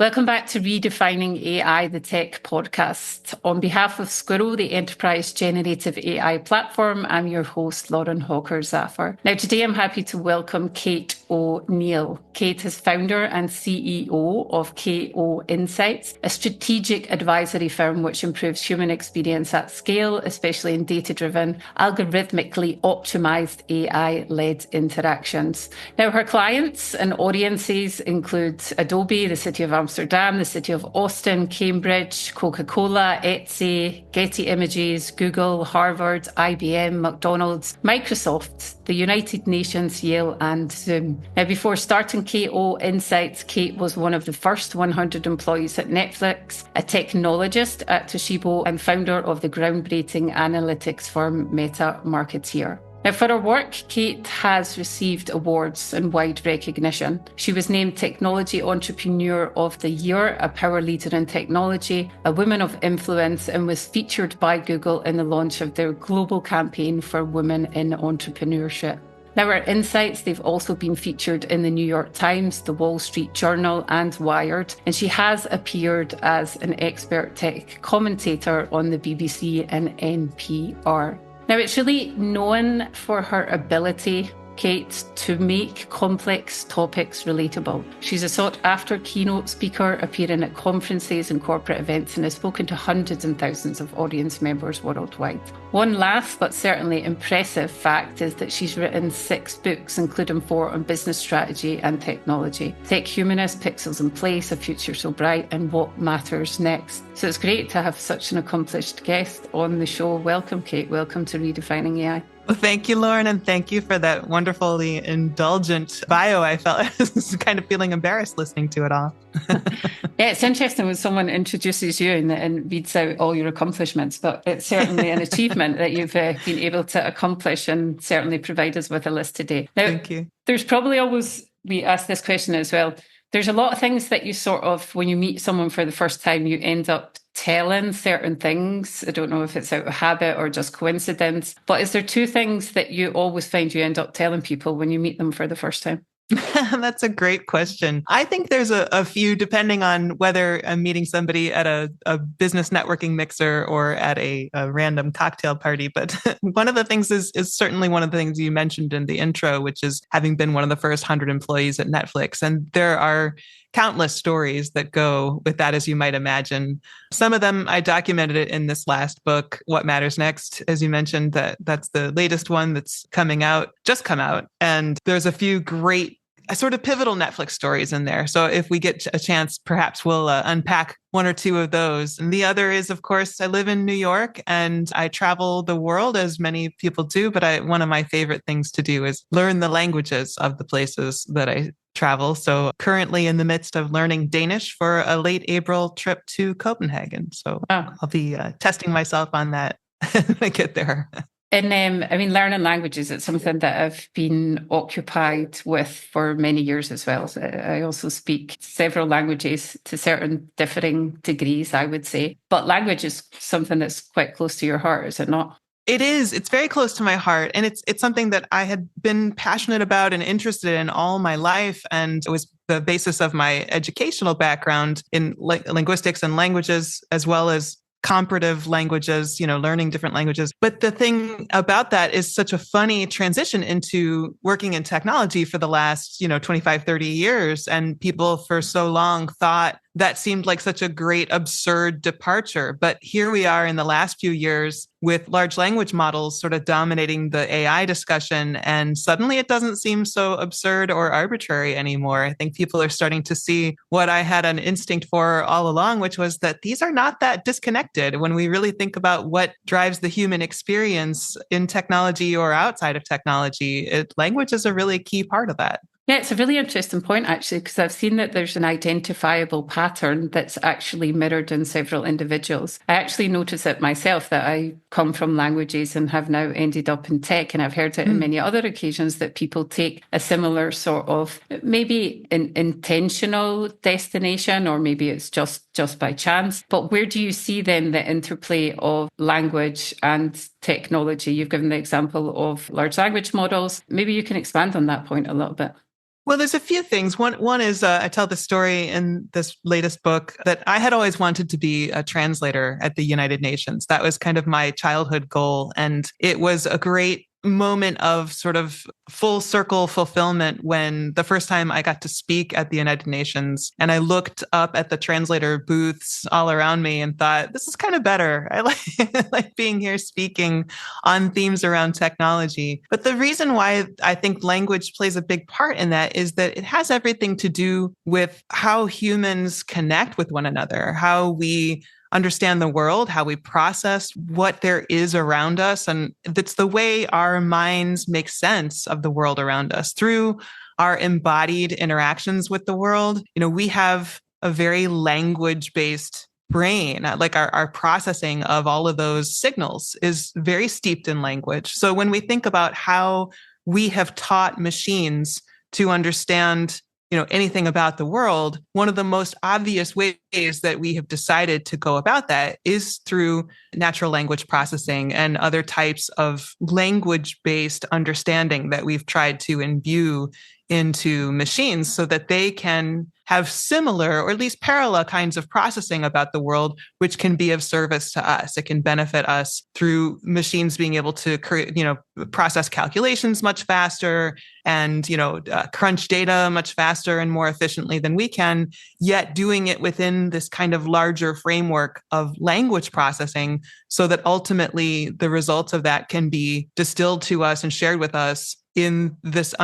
Welcome back to Redefining AI, the Tech Podcast. On behalf of Squirro, the enterprise generative AI platform, I'm your host, Lauren Hawker Zafer. Now, today I'm happy to welcome Kate O'Neill. Kate is founder and CEO of KO Insights, a strategic advisory firm which improves human experience at scale, especially in data-driven, algorithmically optimized AI-led interactions. Now, her clients and audiences include Adobe, the City of Amsterdam, the City of Austin, Cambridge, Coca-Cola, Etsy, Getty Images, Google, Harvard, IBM, McDonald's, Microsoft, the United Nations, Yale, and Zoom. Now, before starting KO Insights, Kate was one of the first 100 employees at Netflix, a technologist at Toshiba, and founder of the groundbreaking analytics firm Meta Marketeer. Now, for her work, Kate has received awards and wide recognition. She was named Technology Entrepreneur of the Year, a power leader in technology, a woman of influence, and was featured by Google in the launch of their global campaign for women in entrepreneurship. Now, her insights, they've also been featured in the New York Times, the Wall Street Journal, and Wired, and she has appeared as an expert tech commentator on the BBC and NPR. Now, it's really known for her ability, Kate, to make complex topics relatable. She's a sought-after keynote speaker, appearing at conferences and corporate events, and has spoken to hundreds and thousands of audience members worldwide. One last but certainly impressive fact is that she's written 6 books, including 4 on business strategy and technology: Tech Humanist, Pixels in Place, A Future So Bright, and What Matters Next. So it's great to have such an accomplished guest on the show. Welcome, Kate. Welcome to Redefining AI. Well, thank you, Lauren, and thank you for that wonderfully indulgent bio. I felt I was kind of feeling embarrassed listening to it all. Yeah, it's interesting when someone introduces you and reads out all your accomplishments, but it's certainly an achievement that you've been able to accomplish and certainly provide us with a list today. Now, thank you. There's probably always, we ask this question as well, there's a lot of things that you sort of, when you meet someone for the first time, you end up telling certain things. I don't know if it's out of habit or just coincidence, but is there 2 things that you always find you end up telling people when you meet them for the first time? That's a great question. I think there's a few, depending on whether I'm meeting somebody at a business networking mixer or at a random cocktail party. But one of the things is certainly one of the things you mentioned in the intro, which is having been one of the first 100 employees at Netflix. And there are countless stories that go with that, as you might imagine. Some of them I documented it in this last book, What Matters Next. As you mentioned, that's the latest one that's just come out. And there's a few great sort of pivotal Netflix stories in there. So if we get a chance, perhaps we'll unpack 1 or 2 of those. And the other is, of course, I live in New York and I travel the world, as many people do. But one of my favorite things to do is learn the languages of the places that I travel. So currently in the midst of learning Danish for a late April trip to Copenhagen. So I'll be testing myself on that when I get there. And learning languages, it's something that I've been occupied with for many years as well. So I also speak several languages to certain differing degrees, I would say. But language is something that's quite close to your heart, is it not? It is. It's very close to my heart. And it's something that I had been passionate about and interested in all my life. And it was the basis of my educational background in linguistics and languages, as well as comparative languages, learning different languages. But the thing about that is such a funny transition into working in technology for the last, 25, 30 years. And people for so long thought that seemed like such a great, absurd departure. But here we are in the last few years with large language models sort of dominating the AI discussion. And suddenly it doesn't seem so absurd or arbitrary anymore. I think people are starting to see what I had an instinct for all along, which was that these are not that disconnected. When we really think about what drives the human experience in technology or outside of technology, language is a really key part of that. Yeah, it's a really interesting point, actually, because I've seen that there's an identifiable pattern that's actually mirrored in several individuals. I actually noticed it myself that I come from languages and have now ended up in tech. And I've heard it in many other occasions that people take a similar sort of maybe an intentional destination, or maybe it's just by chance. But where do you see then the interplay of language and technology? You've given the example of large language models. Maybe you can expand on that point a little bit. Well, there's a few things. One is I tell the story in this latest book that I had always wanted to be a translator at the United Nations. That was kind of my childhood goal. And it was a great moment of sort of full circle fulfillment when the first time I got to speak at the United Nations and I looked up at the translator booths all around me and thought, this is kind of better. I like, I like being here speaking on themes around technology. But the reason why I think language plays a big part in that is that it has everything to do with how humans connect with one another, how we understand the world, how we process what there is around us. And it's the way our minds make sense of the world around us through our embodied interactions with the world. You know, we have a very language-based brain, like our processing of all of those signals is very steeped in language. So when we think about how we have taught machines to understand anything about the world, one of the most obvious ways that we have decided to go about that is through natural language processing and other types of language-based understanding that we've tried to imbue into machines so that they can have similar or at least parallel kinds of processing about the world, which can be of service to us. It can benefit us through machines being able to create, process calculations much faster and, crunch data much faster and more efficiently than we can, yet doing it within this kind of larger framework of language processing so that ultimately the results of that can be distilled to us and shared with us in this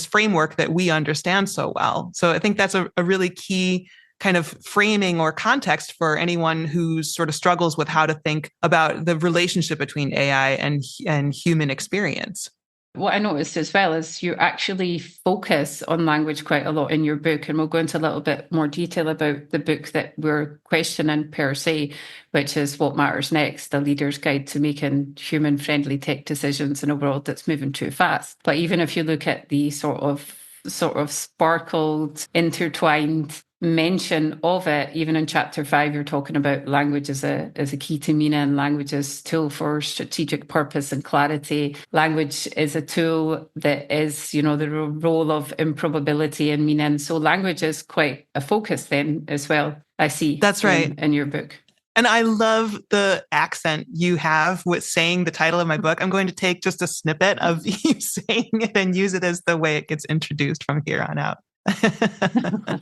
framework that we understand so well. So I think that's a really key kind of framing or context for anyone who sort of struggles with how to think about the relationship between AI and human experience. What I noticed as well is you actually focus on language quite a lot in your book, and we'll go into a little bit more detail about the book that we're questioning per se, which is What Matters Next, a leader's guide to making human-friendly tech decisions in a world that's moving too fast. But even if you look at the sort of sparkled, intertwined mention of it, even in chapter 5, you're talking about language as a key to meaning, language as tool for strategic purpose and clarity. Language is a tool that is, the role of improbability and meaning. So language is quite a focus then as well, I see. That's right. In your book. And I love the accent you have with saying the title of my book. I'm going to take just a snippet of you saying it and use it as the way it gets introduced from here on out.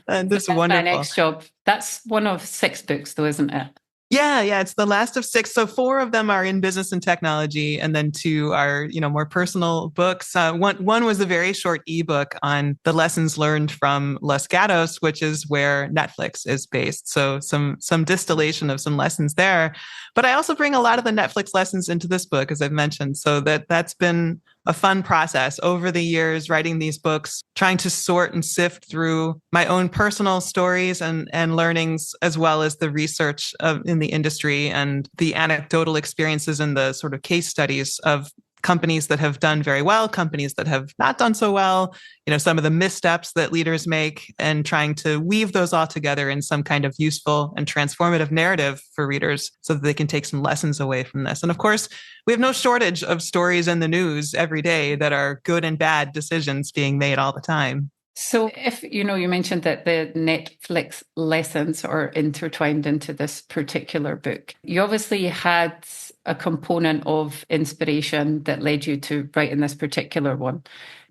And this is wonderful. My next job. That's one of 6 books, though, isn't it? Yeah. It's the last of 6. So 4 of them are in business and technology, and then 2 are, more personal books. One was a very short ebook on the lessons learned from Los Gatos, which is where Netflix is based. So some distillation of some lessons there. But I also bring a lot of the Netflix lessons into this book, as I've mentioned. So that's been a fun process over the years, writing these books, trying to sort and sift through my own personal stories and learnings, as well as the research in the industry and the anecdotal experiences and the sort of case studies of companies that have done very well, companies that have not done so well, some of the missteps that leaders make, and trying to weave those all together in some kind of useful and transformative narrative for readers so that they can take some lessons away from this. And of course, we have no shortage of stories in the news every day that are good and bad decisions being made all the time. So if, you mentioned that the Netflix lessons are intertwined into this particular book. You obviously had a component of inspiration that led you to writing this particular one.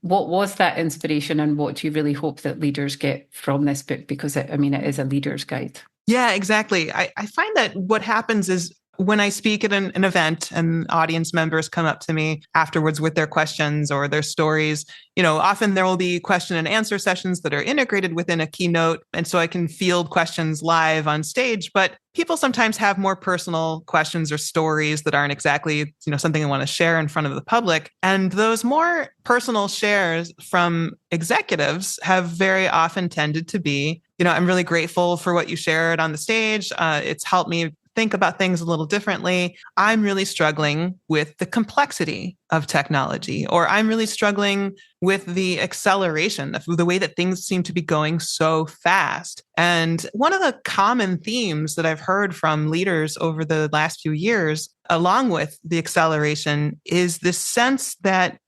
What was that inspiration, and what do you really hope that leaders get from this book? Because it is a leader's guide. Yeah, exactly. I find that what happens is when I speak at an event and audience members come up to me afterwards with their questions or their stories, often there will be question and answer sessions that are integrated within a keynote. And so I can field questions live on stage, but people sometimes have more personal questions or stories that aren't exactly, something they want to share in front of the public. And those more personal shares from executives have very often tended to be, I'm really grateful for what you shared on the stage. It's helped me think about things a little differently. I'm really struggling with the complexity of technology, or I'm really struggling with the acceleration, the way that things seem to be going so fast. And one of the common themes that I've heard from leaders over the last few years, along with the acceleration, is this sense that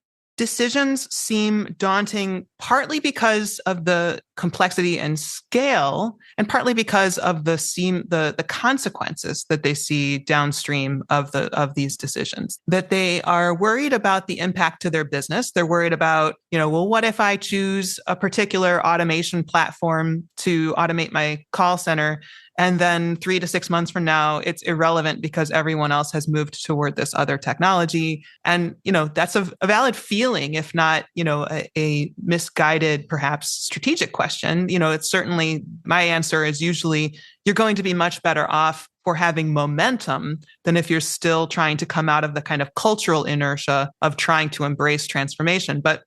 decisions seem daunting, partly because of the complexity and scale, and partly because of the consequences that they see downstream of these decisions. That they are worried about the impact to their business. They're worried about, well, what if I choose a particular automation platform to automate my call center? And then 3 to 6 months from now, it's irrelevant because everyone else has moved toward this other technology. And, that's a valid feeling, if not, a misguided, perhaps strategic question. It's certainly, my answer is usually you're going to be much better off for having momentum than if you're still trying to come out of the kind of cultural inertia of trying to embrace transformation. But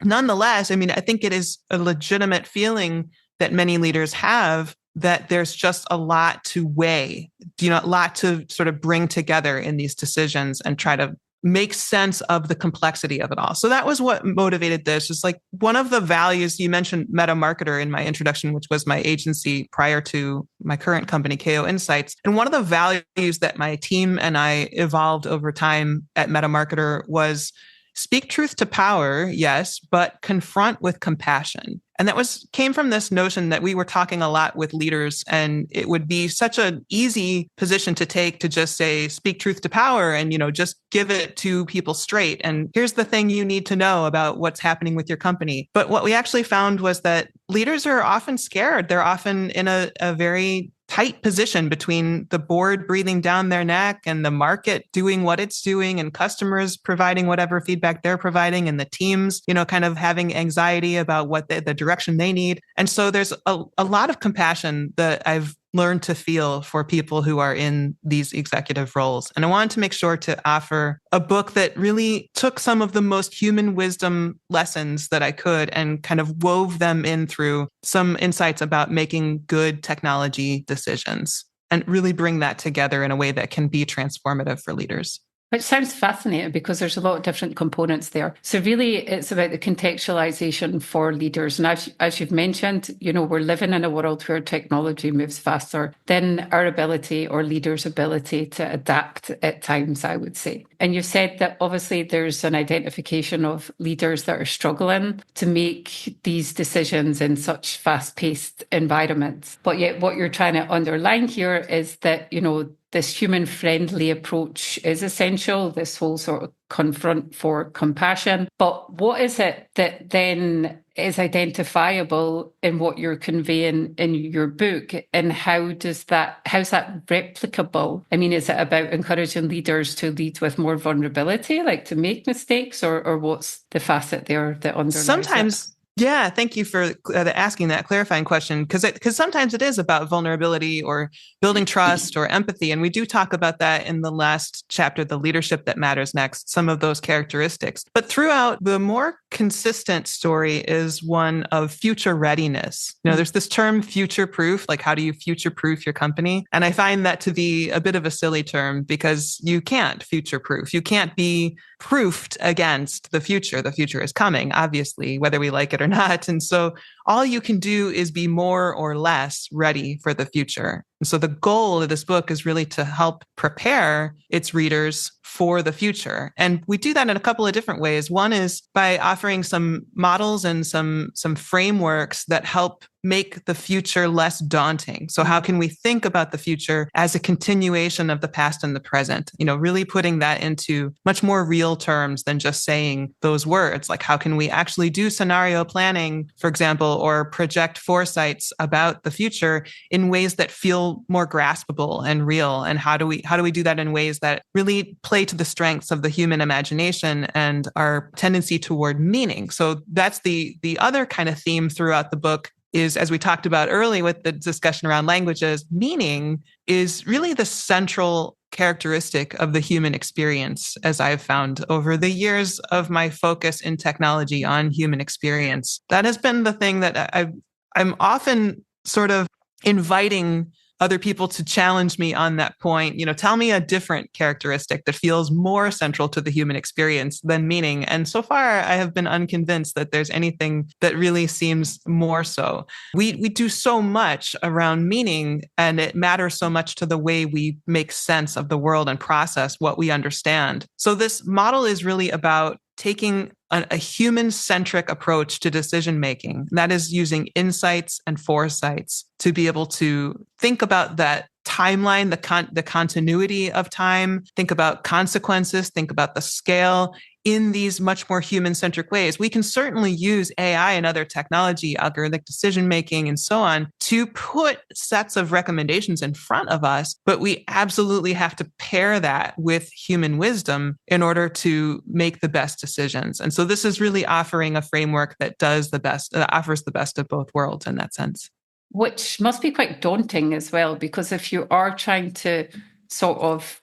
nonetheless, I think it is a legitimate feeling that many leaders have, that there's just a lot to weigh, a lot to sort of bring together in these decisions and try to make sense of the complexity of it all. So that was what motivated this. It's like one of the values, you mentioned Meta Marketer in my introduction, which was my agency prior to my current company, KO Insights. And one of the values that my team and I evolved over time at Meta Marketer was speak truth to power, yes, but confront with compassion. And that came from this notion that we were talking a lot with leaders, and it would be such an easy position to take to just say, speak truth to power and, just give it to people straight. And here's the thing you need to know about what's happening with your company. But what we actually found was that leaders are often scared. They're often in a very tight position between the board breathing down their neck and the market doing what it's doing and customers providing whatever feedback they're providing and the teams, kind of having anxiety about what the direction they need. And so there's a lot of compassion that I've learned to feel for people who are in these executive roles. And I wanted to make sure to offer a book that really took some of the most human wisdom lessons that I could and kind of wove them in through some insights about making good technology decisions and really bring that together in a way that can be transformative for leaders. Which sounds fascinating because there's a lot of different components there. So really, it's about the contextualization for leaders. And as you've mentioned, we're living in a world where technology moves faster than our ability or leaders' ability to adapt at times, I would say. And you said that obviously there's an identification of leaders that are struggling to make these decisions in such fast-paced environments. But yet what you're trying to underline here is that, this human-friendly approach is essential, this whole sort of confront for compassion. But what is it that then is identifiable in what you're conveying in your book? And how's that replicable? Is it about encouraging leaders to lead with more vulnerability, like to make mistakes, or what's the facet there that underlies Sometimes. it? Yeah, thank you for asking that clarifying question, because sometimes it is about vulnerability or building trust or empathy. And we do talk about that in the last chapter, The Leadership That Matters Next, some of those characteristics. But throughout, the more consistent story is one of future readiness. There's this term future proof, like how do you future proof your company? And I find that to be a bit of a silly term because you can't future proof. You can't be proofed against the future. The future is coming, obviously, whether we like it or not. And so all you can do is be more or less ready for the future. And so the goal of this book is really to help prepare its readers for the future. And we do that in a couple of different ways. One is by offering some models and some frameworks that help make the future less daunting. So how can we think about the future as a continuation of the past and the present? Really putting that into much more real terms than just saying those words. Like how can we actually do scenario planning, for example, or project foresights about the future in ways that feel more graspable and real? And how do we do that in ways that really play to the strengths of the human imagination and our tendency toward meaning? So that's the other kind of theme throughout the book is, as we talked about early with the discussion around languages, meaning is really the central characteristic of the human experience, as I've found over the years of my focus in technology on human experience. That has been the thing that I'm often sort of inviting other people to challenge me on that point. Tell me a different characteristic that feels more central to the human experience than meaning. And so far, I have been unconvinced that there's anything that really seems more so. We do so much around meaning, and it matters so much to the way we make sense of the world and process what we understand. So this model is really about taking a human-centric approach to decision-making. That is using insights and foresights to be able to think about that timeline, the continuity of time, think about consequences, think about the scale in these much more human-centric ways. We can certainly use AI and other technology, algorithmic decision-making, and so on, to put sets of recommendations in front of us, but we absolutely have to pair that with human wisdom in order to make the best decisions. And so this is really offering a framework that does the best, that offers the best of both worlds in that sense. Which must be quite daunting as well, because if you are trying to sort of,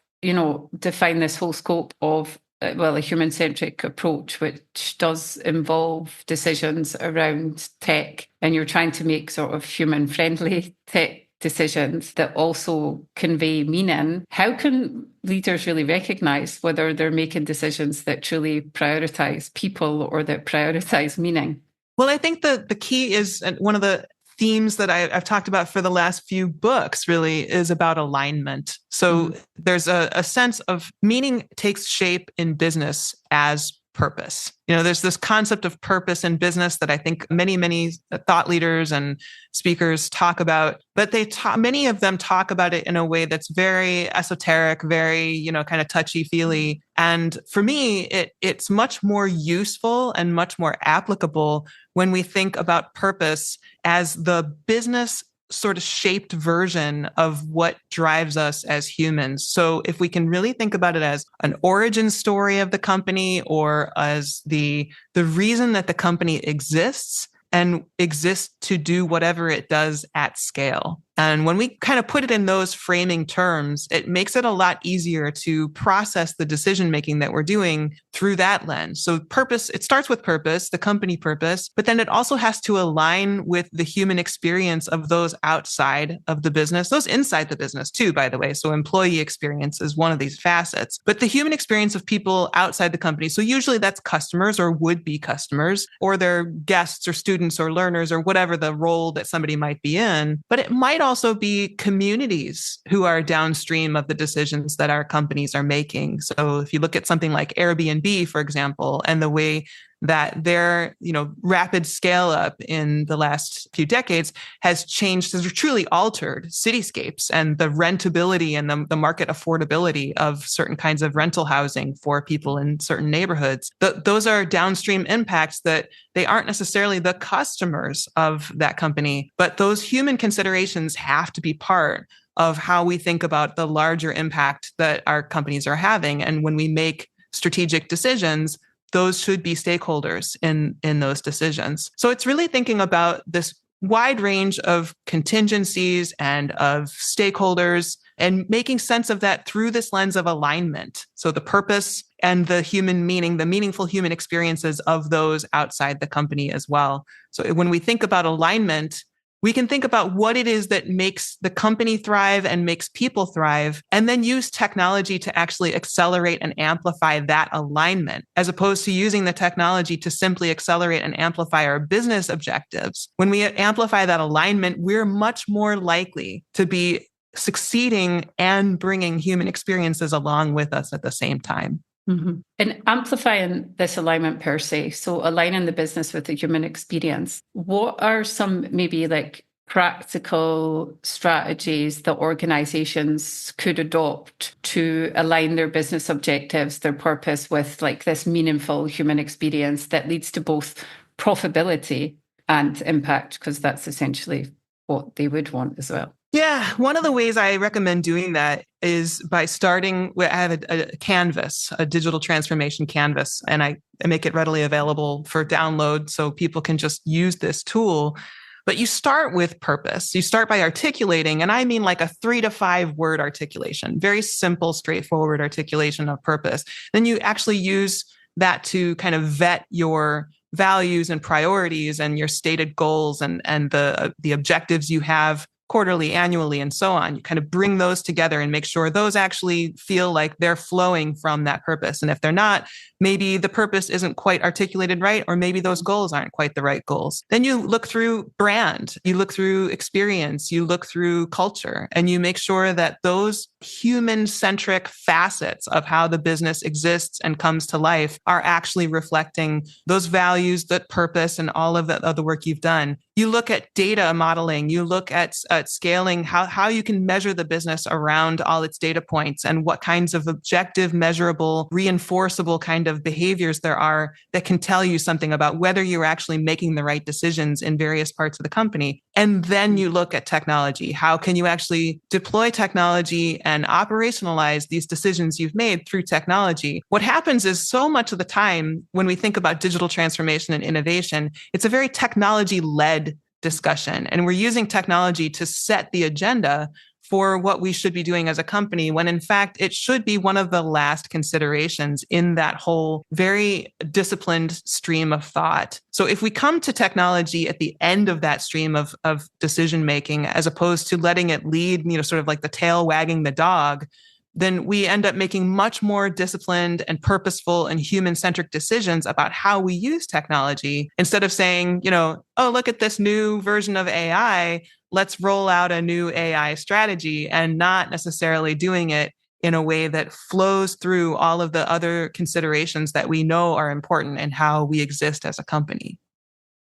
define this whole scope of, a human-centric approach, which does involve decisions around tech, and you're trying to make sort of human-friendly tech decisions that also convey meaning, how can leaders really recognize whether they're making decisions that truly prioritize people or that prioritize meaning? Well, I think the key is, and one of the themes that I've talked about for the last few books really is about alignment. So there's a sense of meaning takes shape in business as purpose. There's this concept of purpose in business that I think many thought leaders and speakers talk about, but many of them talk about it in a way that's very esoteric, very, kind of touchy-feely. And for me, it's much more useful and much more applicable when we think about purpose as the business sort of shaped version of what drives us as humans. So if we can really think about it as an origin story of the company, or as the reason that the company exists and exists to do whatever it does at scale. And when we kind of put it in those framing terms, it makes it a lot easier to process the decision-making that we're doing through that lens. So purpose, it starts with purpose, the company purpose, but then it also has to align with the human experience of those outside of the business, those inside the business too, by the way. So employee experience is one of these facets, but the human experience of people outside the company. So usually that's customers or would-be customers, or their guests or students or learners or whatever the role that somebody might be in. But it might also be communities who are downstream of the decisions that our companies are making. So if you look at something like Airbnb, for example, and the way that their, rapid scale up in the last few decades has truly altered cityscapes and the rentability and the market affordability of certain kinds of rental housing for people in certain neighborhoods. Those are downstream impacts that they aren't necessarily the customers of that company, but those human considerations have to be part of how we think about the larger impact that our companies are having. And when we make strategic decisions, those should be stakeholders in those decisions. So it's really thinking about this wide range of contingencies and of stakeholders and making sense of that through this lens of alignment. So the purpose and the human meaning, the meaningful human experiences of those outside the company as well. So when we think about alignment, we can think about what it is that makes the company thrive and makes people thrive, and then use technology to actually accelerate and amplify that alignment, as opposed to using the technology to simply accelerate and amplify our business objectives. When we amplify that alignment, we're much more likely to be succeeding and bringing human experiences along with us at the same time. Mm-hmm. And amplifying this alignment per se, so aligning the business with the human experience, what are some maybe like practical strategies that organizations could adopt to align their business objectives, their purpose with like this meaningful human experience that leads to both profitability and impact? Because that's essentially what they would want as well. Yeah, one of the ways I recommend doing that is by starting with, I have a canvas, a digital transformation canvas, and I make it readily available for download so people can just use this tool. But you start with purpose. You start by articulating, and I mean like a 3 to 5 word articulation, very simple, straightforward articulation of purpose. Then you actually use that to kind of vet your values and priorities and your stated goals and the objectives you have quarterly, annually, and so on. You kind of bring those together and make sure those actually feel like they're flowing from that purpose. And if they're not, maybe the purpose isn't quite articulated right, or maybe those goals aren't quite the right goals. Then you look through brand, you look through experience, you look through culture, and you make sure that those human-centric facets of how the business exists and comes to life are actually reflecting those values, that purpose, and all of the other work you've done. You look at data modeling, you look at scaling, how you can measure the business around all its data points and what kinds of objective, measurable, reinforceable kind of behaviors there are that can tell you something about whether you're actually making the right decisions in various parts of the company. And then you look at technology. How can you actually deploy technology and operationalize these decisions you've made through technology? What happens is so much of the time when we think about digital transformation and innovation, it's a very technology-led discussion. And we're using technology to set the agenda for what we should be doing as a company, when in fact, it should be one of the last considerations in that whole very disciplined stream of thought. So if we come to technology at the end of that stream of decision making, as opposed to letting it lead, sort of like the tail wagging the dog, then we end up making much more disciplined and purposeful and human-centric decisions about how we use technology, instead of saying, oh, look at this new version of AI, let's roll out a new AI strategy, and not necessarily doing it in a way that flows through all of the other considerations that we know are important in how we exist as a company.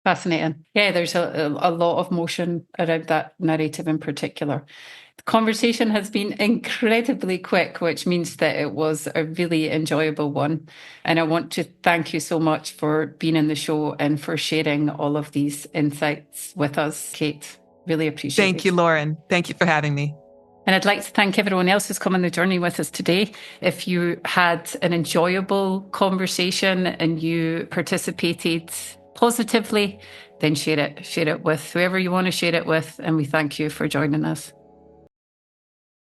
Fascinating. Yeah, there's a lot of motion around that narrative in particular. The conversation has been incredibly quick, which means that it was a really enjoyable one. And I want to thank you so much for being in the show and for sharing all of these insights with us, Kate. Really appreciate it. Thank you, Lauren. Thank you for having me. And I'd like to thank everyone else who's come on the journey with us today. If you had an enjoyable conversation and you participated positively, then share it. Share it with whoever you want to share it with. And we thank you for joining us.